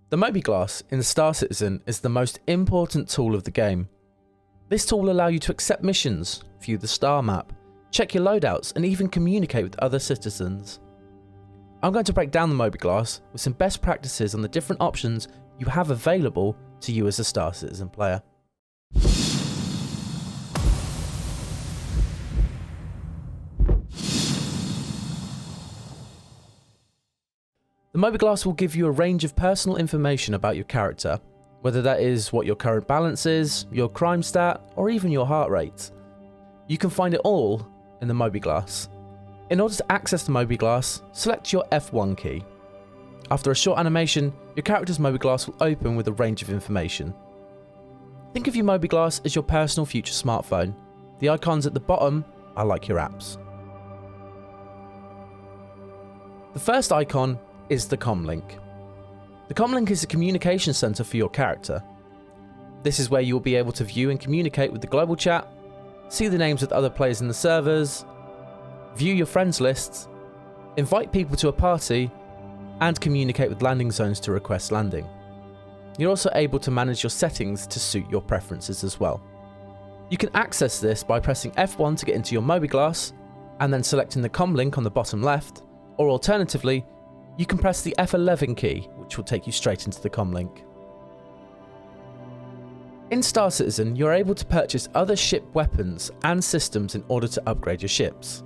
The MobiGlas in Star Citizen is the most important tool of the game. This tool will allow you to accept missions, view the star map, check your loadouts, and even communicate with other citizens. I'm going to break down the MobiGlas with some best practices on the different options you have available to you as a Star Citizen player. The MobiGlas will give you a range of personal information about your character, whether that is what your current balance is, your crime stat, or even your heart rate. You can find it all in the MobiGlas. In order to access the MobiGlas, select your F1 key. After a short animation, your character's MobiGlas will open with a range of information. Think of your MobiGlas as your personal future smartphone. The icons at the bottom are like your apps. The first icon is the comlink. The comlink is a communication center for your character. This is where you will be able to view and communicate with the global chat, see the names of the other players in the servers, view your friends lists, invite people to a party, and communicate with landing zones to request landing. You're also able to manage your settings to suit your preferences as well. You can access this by pressing F1 to get into your MobiGlas, and then selecting the comlink on the bottom left, or alternatively, you can press the F11 key, which will take you straight into the comlink. In Star Citizen, you're able to purchase other ship weapons and systems in order to upgrade your ships.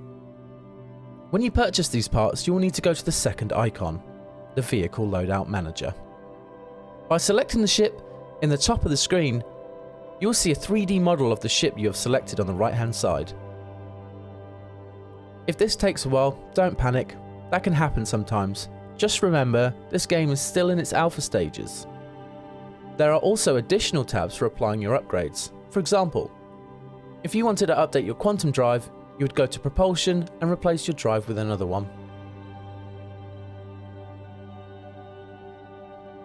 When you purchase these parts, you will need to go to the second icon, the Vehicle Loadout Manager. By selecting the ship in the top of the screen, you will see a 3D model of the ship you have selected on the right hand side. If this takes a while, don't panic, that can happen sometimes. Just remember, this game is still in its alpha stages. There are also additional tabs for applying your upgrades. For example, if you wanted to update your quantum drive, you would go to propulsion and replace your drive with another one.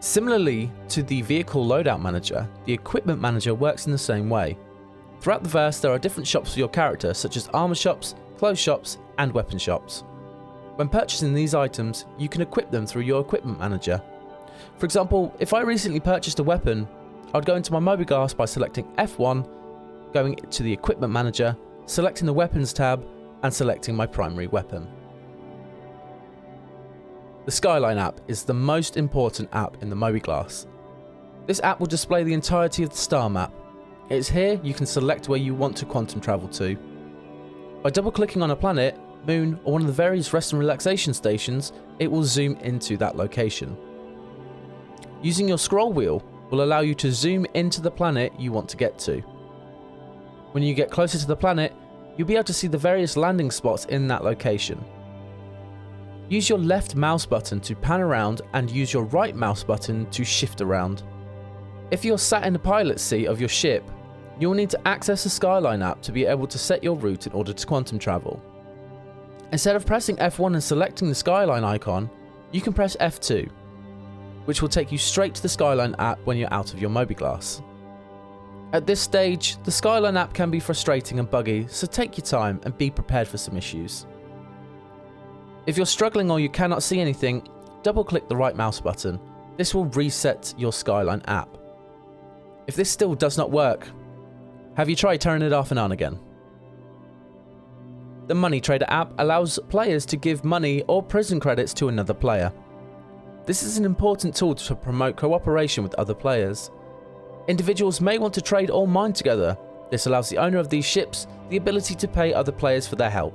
Similarly to the Vehicle Loadout Manager, the Equipment Manager works in the same way. Throughout the verse, there are different shops for your character, such as armor shops, clothes shops, and weapon shops. When purchasing these items, you can equip them through your Equipment Manager. For example, if I recently purchased a weapon, I'd go into my MobiGlas by selecting F1, going to the Equipment Manager, selecting the Weapons tab, and selecting my primary weapon. The Skyline app is the most important app in the MobiGlas. This app will display the entirety of the star map. It's here you can select where you want to quantum travel to. By double-clicking on a planet, moon, or one of the various rest and relaxation stations, it will zoom into that location. Using your scroll wheel will allow you to zoom into the planet you want to get to. When you get closer to the planet, you'll be able to see the various landing spots in that location. Use your left mouse button to pan around and use your right mouse button to shift around. If you're sat in the pilot seat of your ship, you'll need to access the Skyline app to be able to set your route in order to quantum travel. Instead of pressing F1 and selecting the Skyline icon, you can press F2, which will take you straight to the Skyline app when you're out of your MobiGlas. At this stage, the Skyline app can be frustrating and buggy, so take your time and be prepared for some issues. If you're struggling or you cannot see anything, double-click the right mouse button. This will reset your Skyline app. If this still does not work, have you tried turning it off and on again? The Money Trader app allows players to give money or prison credits to another player. This is an important tool to promote cooperation with other players. Individuals may want to trade or mine together. This allows the owner of these ships the ability to pay other players for their help.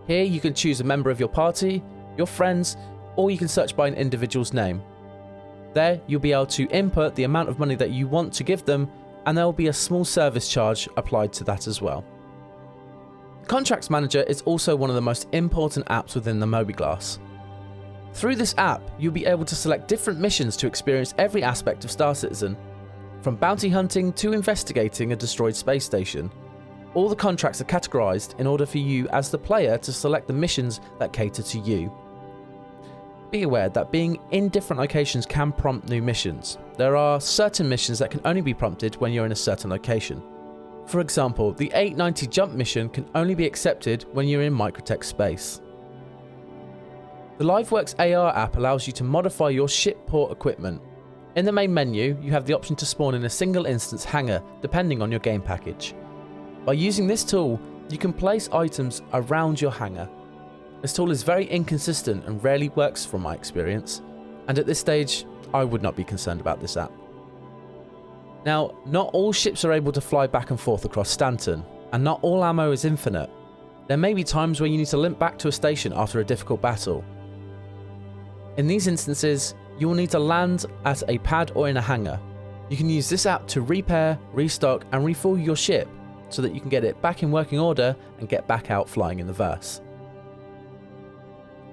Here you can choose a member of your party, your friends, or you can search by an individual's name. There you'll be able to input the amount of money that you want to give them, and there will be a small service charge applied to that as well. Contracts Manager is also one of the most important apps within the MobiGlas. Through this app, you'll be able to select different missions to experience every aspect of Star Citizen, from bounty hunting to investigating a destroyed space station. All the contracts are categorized in order for you as the player to select the missions that cater to you. Be aware that being in different locations can prompt new missions. There are certain missions that can only be prompted when you're in a certain location. For example, the 890 jump mission can only be accepted when you're in microtech space. The Liveworx AR app allows you to modify your ship port equipment. In the main menu, you have the option to spawn in a single instance hangar, depending on your game package. By using this tool, you can place items around your hangar. This tool is very inconsistent and rarely works from my experience, and at this stage, I would not be concerned about this app. Now, not all ships are able to fly back and forth across Stanton, and not all ammo is infinite. There may be times where you need to limp back to a station after a difficult battle. In these instances, you will need to land at a pad or in a hangar. You can use this app to repair, restock and refuel your ship so that you can get it back in working order and get back out flying in the verse.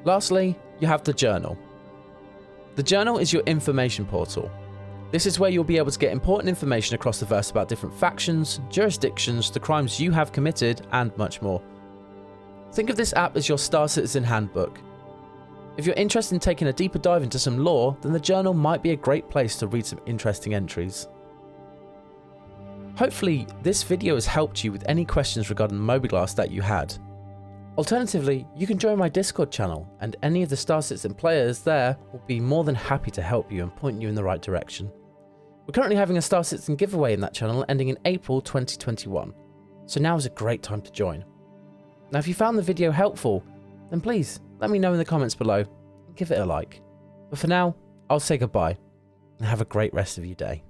Lastly, you have the journal. The journal is your information portal. This is where you'll be able to get important information across the verse about different factions, jurisdictions, the crimes you have committed, and much more. Think of this app as your Star Citizen handbook. If you're interested in taking a deeper dive into some lore, then the journal might be a great place to read some interesting entries. Hopefully, this video has helped you with any questions regarding MobiGlas that you had. Alternatively, you can join my Discord channel, and any of the Star Citizen players there will be more than happy to help you and point you in the right direction. We're currently having a Star Citizen giveaway in that channel ending in April 2021, so now is a great time to join. Now if you found the video helpful, then please let me know in the comments below and give it a like. But for now, I'll say goodbye and have a great rest of your day.